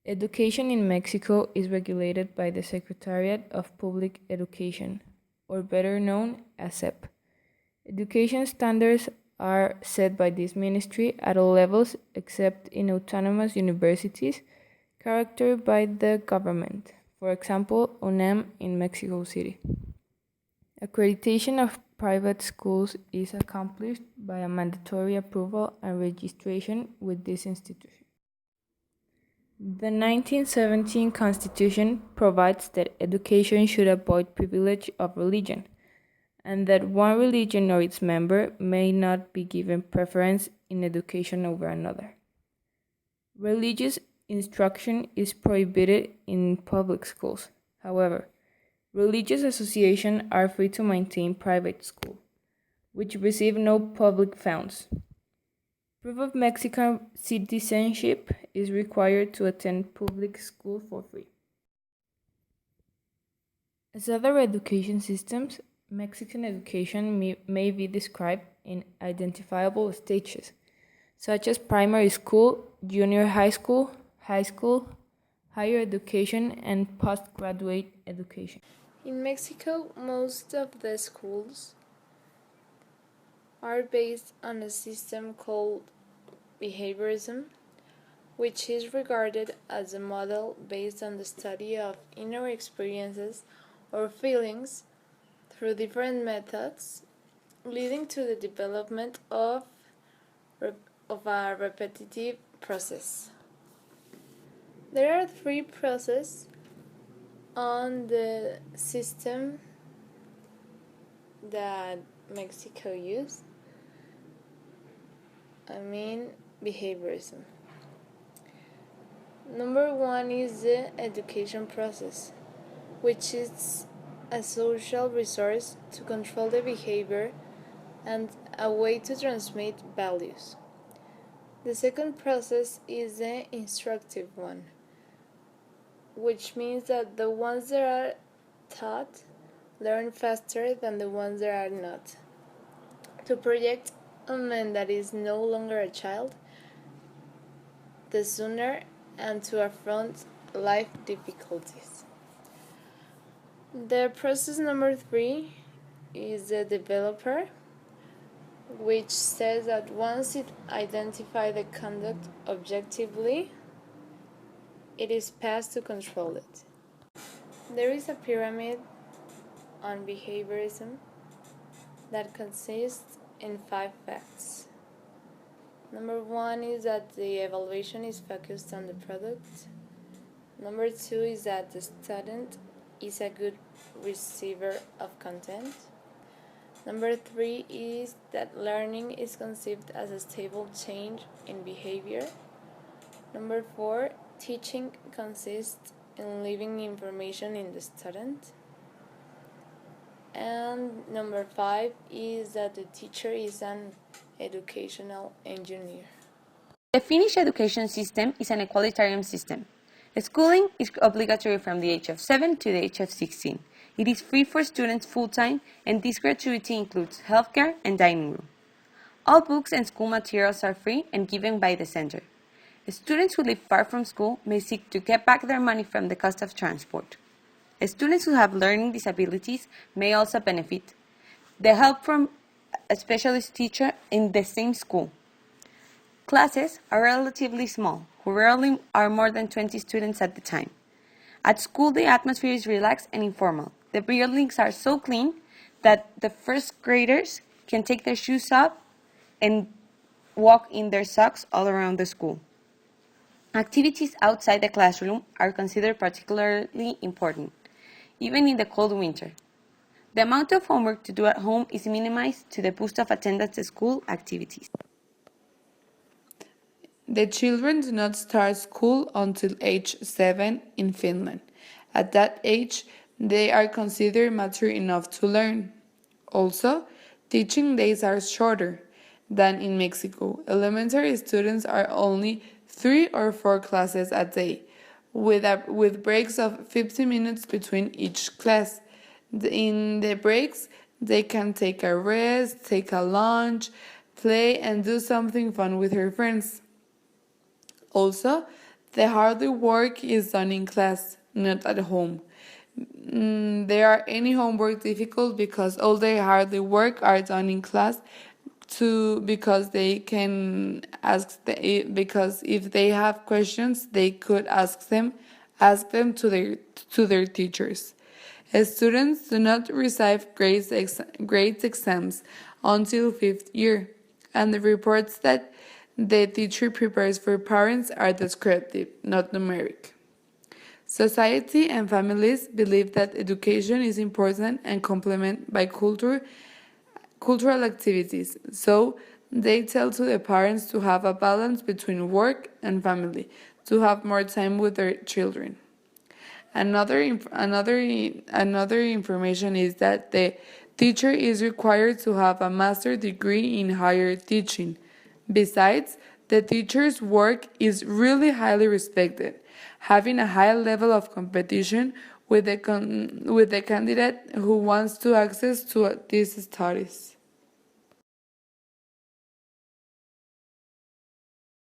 Education in Mexico is regulated by the Secretariat of Public Education, or better known as SEP. Education standards are set by this ministry at all levels except in autonomous universities characterized by the government, for example, UNAM in Mexico City. Accreditation of private schools is accomplished by a mandatory approval and registration with this institution. The 1917 Constitution provides that education should avoid privilege of religion, and that one religion or its member may not be given preference in education over another. Religious instruction is prohibited in public schools. However, religious associations are free to maintain private schools, which receive no public funds. Proof of Mexican citizenship is required to attend public school for free. As other education systems, Mexican education may be described in identifiable stages, such as primary school, junior high school, higher education, and postgraduate education. In Mexico, most of the schools are based on a system called behaviorism, which is regarded as a model based on the study of inner experiences or feelings through different methods, leading to the development of a repetitive process. There are three processes on the system that Mexico used. Behaviorism. Number one is the education process, which is a social resource to control the behavior and a way to transmit values. The second process is the instructive one, which means that the ones that are taught learn faster than the ones that are not. To project a man that is no longer a child, the sooner, and to affront life difficulties. The process number three is the developer, which says that once it identifies the conduct objectively, it is passed to control it. There is a pyramid on behaviorism that consists in 5 facts. Number one is that the evaluation is focused on the product. Number two is that the student is a good receiver of content. Number three is that learning is conceived as a stable change in behavior. Number four, teaching consists in leaving information in the student. And number five is that the teacher is an educational engineer. The Finnish education system is an equalitarian system. Schooling is obligatory from the age of 7 to the age of 16. It is free for students full-time, and this gratuity includes healthcare and dining room. All books and school materials are free and given by the center. Students who live far from school may seek to get back their money from the cost of transport. Students who have learning disabilities may also benefit. The help from a specialist teacher in the same school. Classes are relatively small, who rarely are more than 20 students at the time. At school, the atmosphere is relaxed and informal. The buildings are so clean that the first graders can take their shoes off and walk in their socks all around the school. Activities outside the classroom are considered particularly important, even in the cold winter. The amount of homework to do at home is minimized to the boost of attendance at school activities. The children do not start school until age 7 in Finland. At that age, they are considered mature enough to learn. Also, teaching days are shorter than in Mexico. Elementary students are only 3 or 4 classes a day, with breaks of 50 minutes between each class. In the breaks, they can take a rest, take a lunch, play, and do something fun with their friends. Also, The harder work is done in class, not at home. There are any homework difficult because all the hard work are done in class because they can because if they have questions they could ask them to their teachers. Students do not receive grades exams until fifth year, and the reports that the teacher prepares for parents are descriptive, not numeric. Society and families believe that education is important and complemented by cultural activities, so they tell to the parents to have a balance between work and family, to have more time with their children. Another information is that the teacher is required to have a master's degree in higher teaching. Besides, the teacher's work is really highly respected, having a high level of competition with the candidate who wants to access to these studies.